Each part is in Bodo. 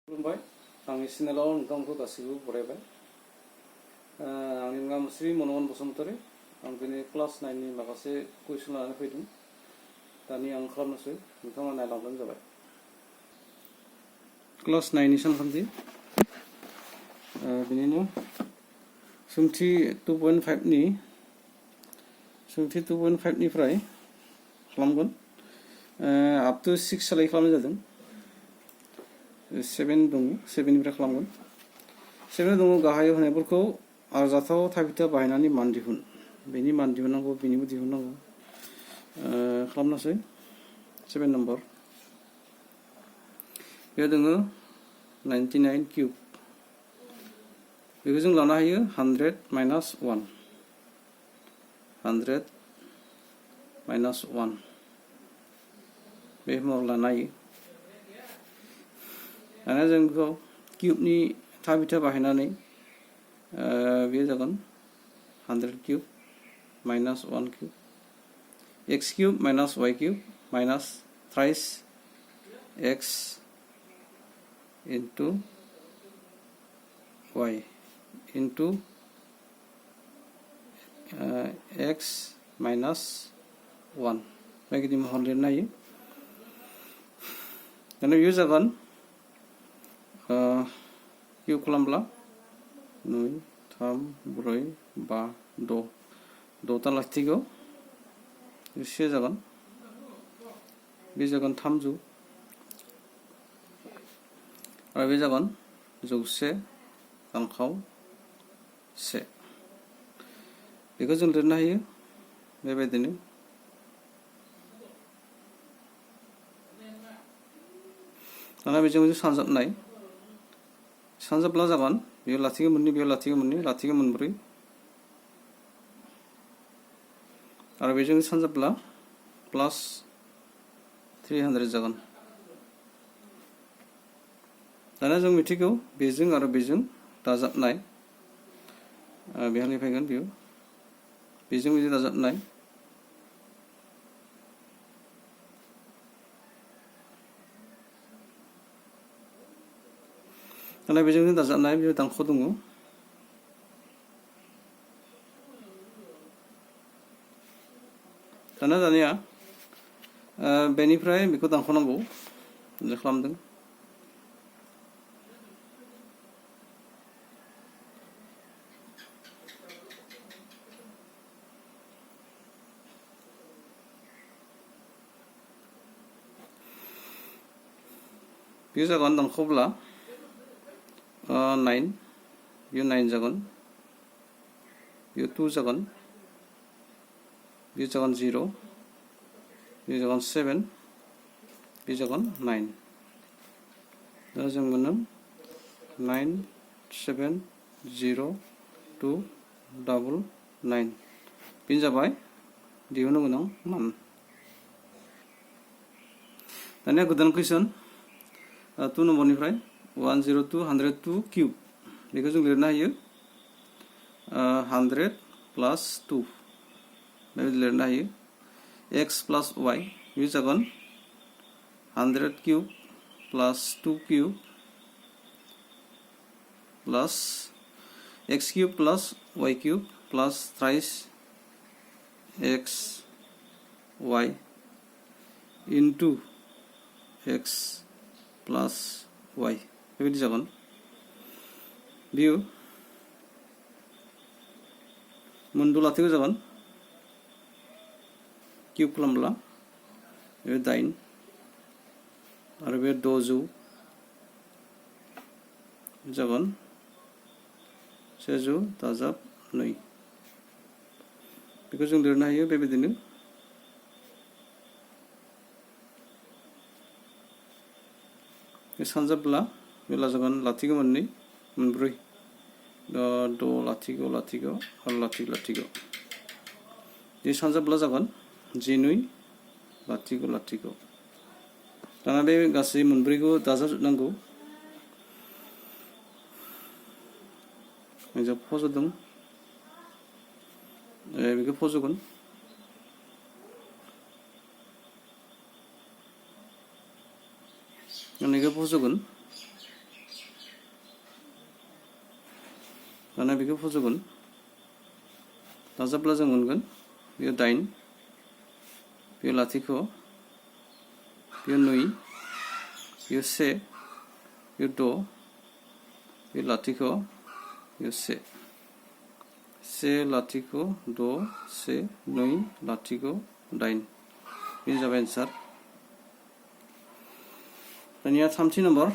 खुलुमबाय आंनि चेनेलाव नोंथांखौ गासैबो बरायबाय। आंनि मुङा मुस्रि मन'हन बसुमतारी। आं दिनै क्लास 9 नि माखासे कुइसन लानानै फैदों। दानि आं खालामनोसै, नोंथाङा नायलांबानो जाबाय। क्लास 9 नि सानखान्थि, बिनिनो सोंथि 2.5 नि सोंथि 2.5 निफ्राय खालामगोन। आप टु 6 सालाय खालामनाय जादों। 7 दङ, 7 निफ्राय खालामगोन। 7 दङ, गाहायाव होनायफोरखौ आरजाथाव थाबिथा बाहायनानै मान दिहुन। बेनि मान दिहुननांगौ, बेनिबो दिहुननांगौ। खालामनोसै। 7 नम्बर बेयाव दङ 99 किउब। बेखौ जों लानो हायो 100 माइनास 1, 100 माइनास 1 बे महर लानो हायो। दानिया जों बेखौ किउबनि थाबिथा बाहायनानै बेयो जागोन 100 cube minus 1 cube, x cube minus y cube minus thrice x into y into x minus 1 बेबायदि महर लिरनो हायो। दानिया बेयो जागोन किउब खालामब्ला 2, 3, 4, 5, 6 6था लाथिख' से जागोन। बे जागोन 300 आरो बे जागोन 100 दानखाव 1। बेखौ जों लिरनो हायो बेबायदिनो। दाना बेजों सानजाबब्ला जागोन बेयाव लाथिख' मोननै, बेयाव लाथिख' मोननै, लाथिख' मोनब्रै आरो बेजों सानजाबब्ला प्लास 300 जागोन। दाना जों मिथिगौ बेजों आरो बेजों दाजाबनाय, बेहाय फैगोन बेयाव बेजों बेजों दाजाबनाय दाना बेजों दाजाबनाय बेयाव दांख' दङ। दानिया बेनिफ्राय बेखौ दानख'नांगौ जे खालामदों। बेयो जागोन दानख'ब्ला 9, बेयो 9 जागोन, बेयो 2 जागोन, बेयो जागोन 0, बेयो जागोन 7, बेयो जागोन 9। दा जों मोनो 9, 7, 0, 2, 9। बेनो जाबाय दिहुननो गोनां मान। दानिया गोदान कुइसन 2 नम्बरनिफ्राय 102 102 किउब। बेखौ जों लिरनो हायो 100 प्लास 2 बेबायदि लिरनो हायो। एक्स प्लास वाइ बे जागोन 100 किउब प्लास 2 किउब प्लास एक्स किउब प्लास वाइ किउब प्लास थ्राइस एक्स वाइ इन्टु एक्स प्लास वाइ बेबायदि जागोन। बेयो मोनद' लाथिख' जागोन किउब खालामब्ला बे 8 आरो बे 600 जागोन 100 दाजाब 2। बेखौ जों लिरनो हायो बेबायदिनो। सानजाबब्ला बेला जागोन लाथिख' मोननै, मोनब्रै, 6 लाथिख' लाथिख' आरो लाथिख' लाथिख'। बे सानजाबब्ला जागोन 12 लाथिख' लाथिख'। दाना बे गासै मोनब्रैखौ दाजाबजोबनांगौ। फज'दों, बेखौ फज'गोन। बेखौ फज'गोन दाना बेखौ फज'गोन दाजाबब्ला जों मोनगोन बेयो 8 बेयो लाथिख' बेयो 9 बेयो 1 बेयो 6 बेयो लाथिख' बेयो 1 1 लाथिख' 6 1 9 लाथिख' 8 बेनो जाबाय एन्सार दानिया थामथि नम्बराव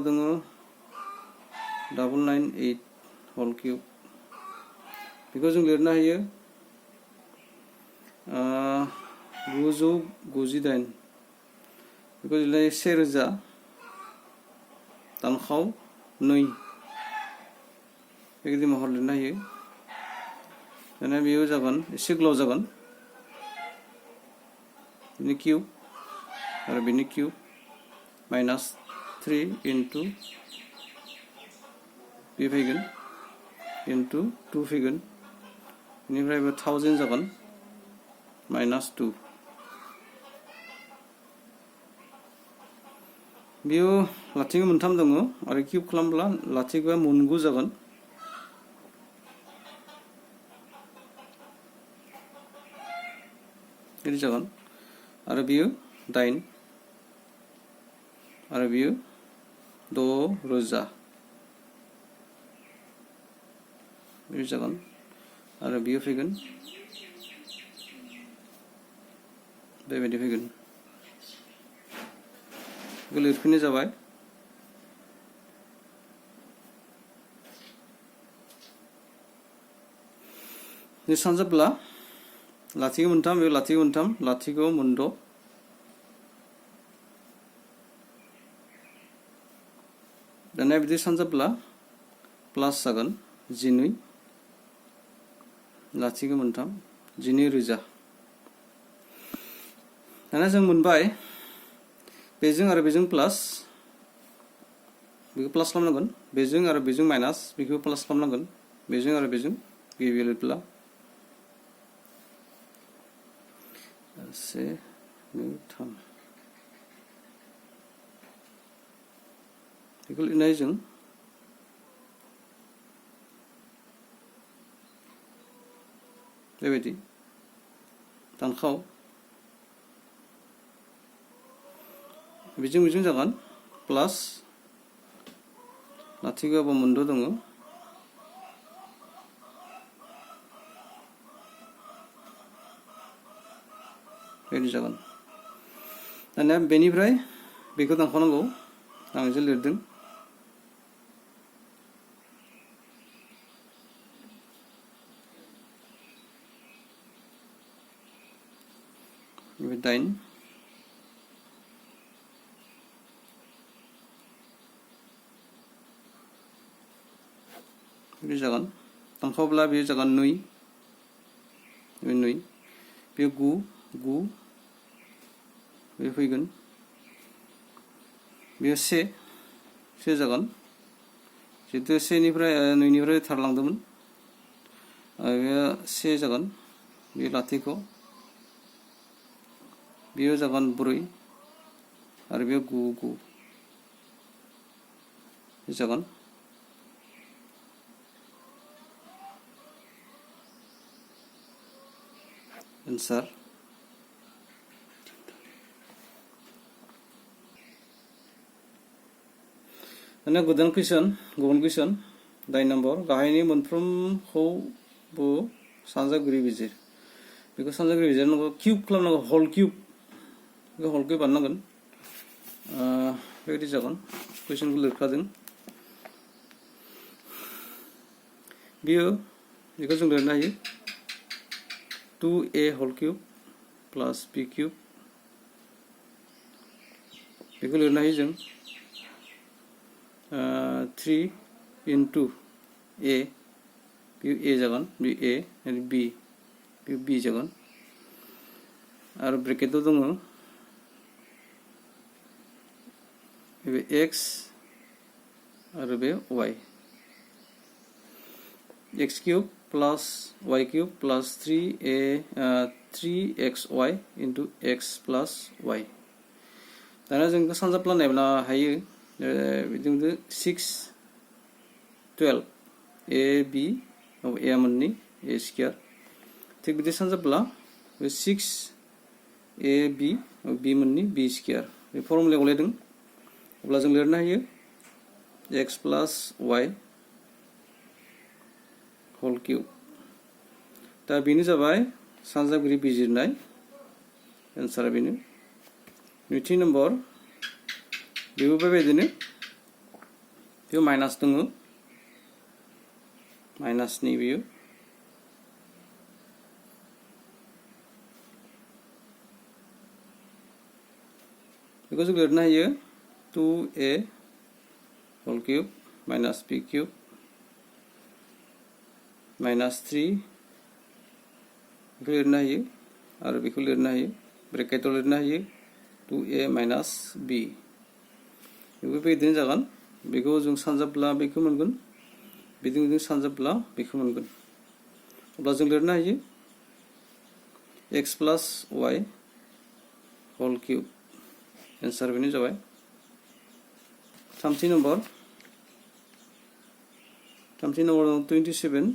दङ 998 होल किउब बेखौ जों लिरनो हायो 998 बेखौ लिरनो हायो 1000 दानखाव 2 बेबायदि महर लिरनो हायो दानिया बेयो जागोन एसे गोलाव जागोन बिनि किउब आरो बिनि किउब माइनास 3 इनटु बे फैगोन इनटु 2 फैगोन बेनिफ्रायबो 1000 जागोन माइनास 2 बेयो लाथिख' मोनथाम दङ आरो किउब खालामब्ला लाथिख'आ मोनगु जागोन बिदि जागोन आरो बियो 8 आरो बियो 6000 बिदि जागोन आरो बियो फैगोन बेबायदि फैगोन बेखौ लिरफिननाय जाबाय सानजाब्ला लाथिख' मोनथाम बेयाव लाथिख' मोनथाम लाथिख' मोनद' दानिया बिदि सानजाब्ला प्लास जागोन 12 लाथिख' मोनथाम 12000 दानिया जों मोनबाय बेजों आरो बेजों प्लास बेखौ प्लास खालामनांगोन बेजों आरो बेजों माइनास बेखौ प्लास खालामनांगोन बेजों आरो बेजों गिबि लिरब्ला 1 2 3 बेखौ लिरनाय जों बेबायदि दानखाव बेजों जागोन प्लास लाथिख'आबो मोनद' दङ बेबायदि जागोन दानिया बेनिफ्राय बेखौ दानख'नांगौ आं एसे लिरदों बे 8 बिदि जागोन दानखावब्ला बेयो जागोन 9 बे 9 बे फैगोन बेयो 1 जागोन जिहेतु 1 निफ्राय 9 निफ्राय थारलांदोंमोन बेयो 1 जागोन बे लाथिख' बेयो जागोन 4 आरो बेयो 9 जागोन एन्सार दानिया गुबुन कुइसन 10 नम्बर गाहायनि मोनफ्रोमखौबो सानजागिरि बिजिर बेखौ सानजागिरि बिजिरनांगौ किउब खालामनांगौ हल किउब बेखौ हल किउब बानायनांगोन बेबायदि जागोन कुइसनखौ लिरखादों बेखौ जों लिरनो हायो 2a whole cube plus b cube बेखौ लिरनो हायो जों 3 इनटु a बेयो a जागोन बे a आरो b बेयो b जागोन आरो ब्रेकेटआव दङ बे x आरो बे y x cube plus y cube plus 3xy into x plus y दाना जों सानजाप्ला नायब्ला हायो बिदिनो 6 12 a b a मोननै a स्क्वायर थिग बिदि सानजाब्ला 6 a b b मोननै b स्क्वायर बे फर्मुलायाव गोलैदों अब्ला जों लिरनो हायो x plus y whole cube दा बेनो जाबाय सानजाबगिरि बिजिरनाय एन्सारा बेनो नैथि नम्बर बेबो बेबायदिनो बेयाव माइनास दङ माइनासनि बेयो बेखौ जों लिरनो हायो 2a whole cube minus b cube minus 3 बेखौ लिरनो हायो आरो बेखौ लिरनो हायो ब्रेकेटाव लिरनो हायो 2a minus b बेबो बेबायदिनो जागोन बेखौ जों सानजाब्ला बेखौ मोनगोन बिदिनो सानजाब्ला बेखौ मोनगोन अब्ला जों लिरनो हायो x plus y whole cube एन्सार बेनो जाबाय थामथि number 27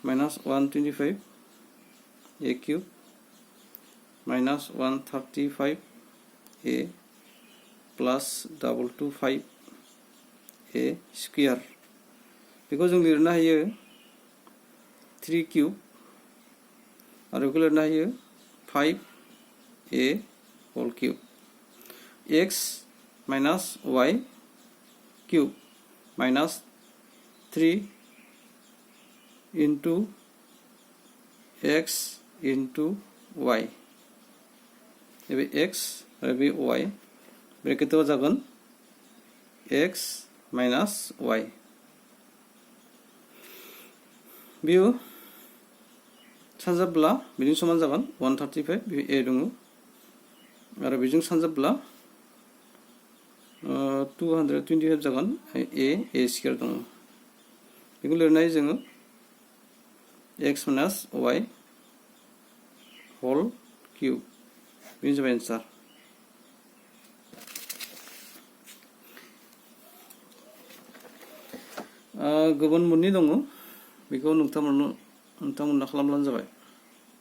minus 125 a cube minus 135 a plus 225 a square बेखौ जों लिरनो हायो 3 cube आरो बेखौ लिरनो हायो 5 a whole cube x minus y cube minus 3 into x into y बे x आरो बे y ब्रेकेटाव जागोन x minus y बेयो सानजाब्ला बेजों समान जागोन 135 बे a दङ आरो बेजों सानजाब्ला 225 जागोन a स्क्वायर दङ बेखौ लिरनाय जोङो x minus y whole cube बेनो जाबाय एन्सार गुबुन मोननै दङ बेखौ नोंथांमोना खालामब्लानो जाबाय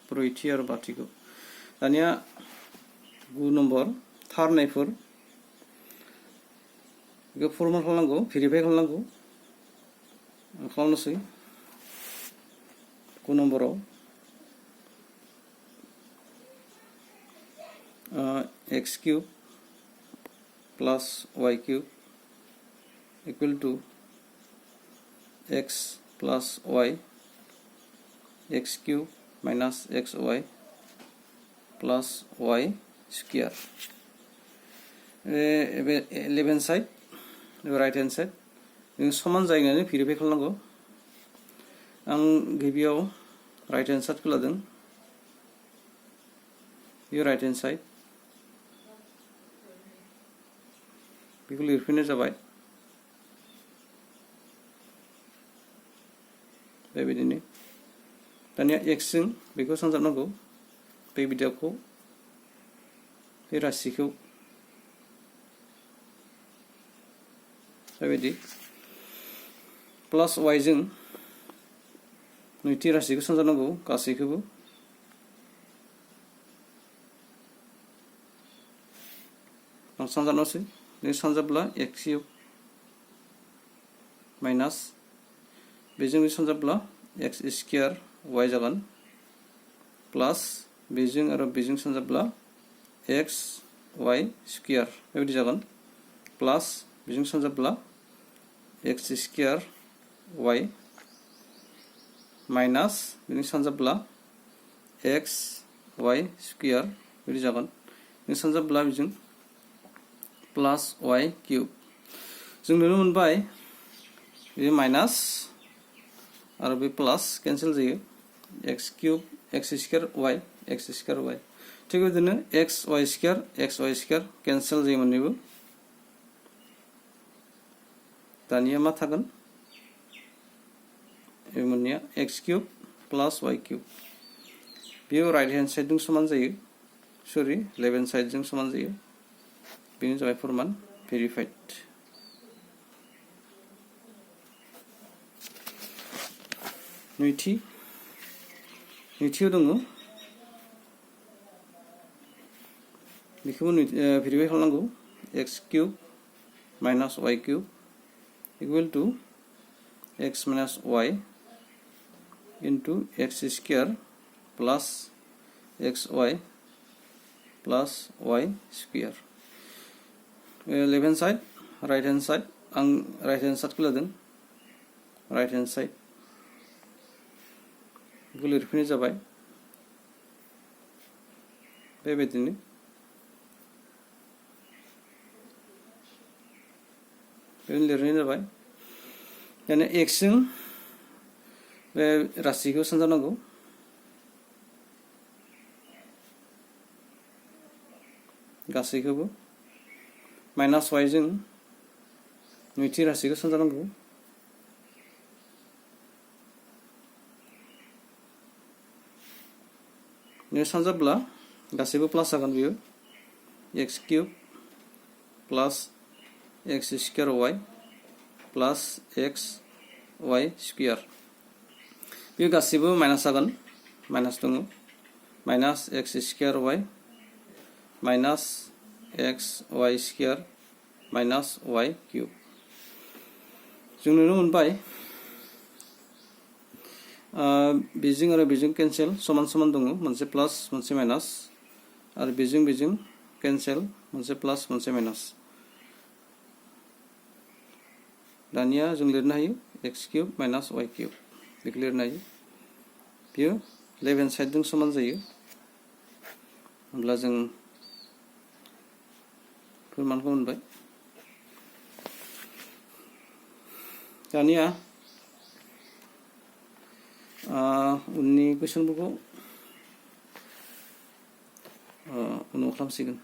ब्रैथि आरो बाथिखौ दानिया 9 नम्बर थारनायफोर बेखौ फर्मुला खालामनांगौ भेरिफाइ खालामनांगौ खालामनोसै 9 नम्बराव x cube plus y cube equal to x plus y x cube minus xy plus y square 11 side right hand side जों समान जायगायावनो भेरिफाइ खालामनांगौ आं गिबियाव राइट हेन्ड साइडखौ लादों बेयो राइट हेन्ड साइड बेखौ लिरफिननाय जाबाय बेबायदिनो दानिया x जों बेखौ सानजाबनांगौ बे बिदाखौ बे राशिखौ बेबायदि प्लास y जों नैथि राशिखौ सानजाबनांगौ गासैखौबो आं सानजाबनोसै बे सानजाब्ला x क्यूब माइनास बेजों सानजाब्ला x स्क्वायर y जागोन प्लास बेजों आरो बेजों सानजाब्ला x y स्क्वायर बेबायदि जागोन प्लास बेजों सानजाब्ला x स्क्वायर y माइनास बेजों सानजाब्ला x y स्क्वायर बेबायदि जागोन बेजों सानजाब्ला बेजों प्लास y क्यूब जों नुनो मोनबाय बे माइनास आरो बे प्लास कैंसिल जायो x cube x square y x square y थिग बिदिनो x y स्क्वायर कैंसिल जायो मोननैबो दानिया मा थागोन बे मोननैया x cube plus y cube बेयो राइट हेन्ड साइडजों समान जायो सरि लेफ्ट हेन्ड साइडजों समान जायो बेनो जाबाय फोरमान भेरिफाइड नैथियाव दङ बेखौबो भेरिफाइ खालामनांगौ x cube minus y cube equal to x माइनास y into x square plus xy plus y square left hand side right hand side आं राइट हैंड साइड को लादों राइट हैंड साइड बेखौ लिरफिननाय जाबाय बेबायदिनो लिरनाय जाबाय दाना x जों बे राशिखौ सानजानांगौ गासैखौबो माइनास y जों नैथि राशिखौ सानजानांगौ ने सानजाब्ला गासैबो प्लास जागोन बेयो x cube plus x square y plus x y square बेयो गासैबो माइनास जागोन माइनास दङ minus x square y minus x y square minus y cube जों नुनो मोनबाय बेजों आरो बेजों केन्सेल समान समान दङ मोनसे प्लास मोनसे माइनास आरो बेजों केन्सेल मोनसे प्लास मोनसे माइनास दानिया जों लिरनो हायो x cube minus y cube बेखौ लिरनो हायो बेयो लेफ्ट हैंड साइड जों समान जायो होमब्ला जों फोरमानखौ मोनबाय दानिया उननि कुइसनफोरखौ उनाव खालामसिगोन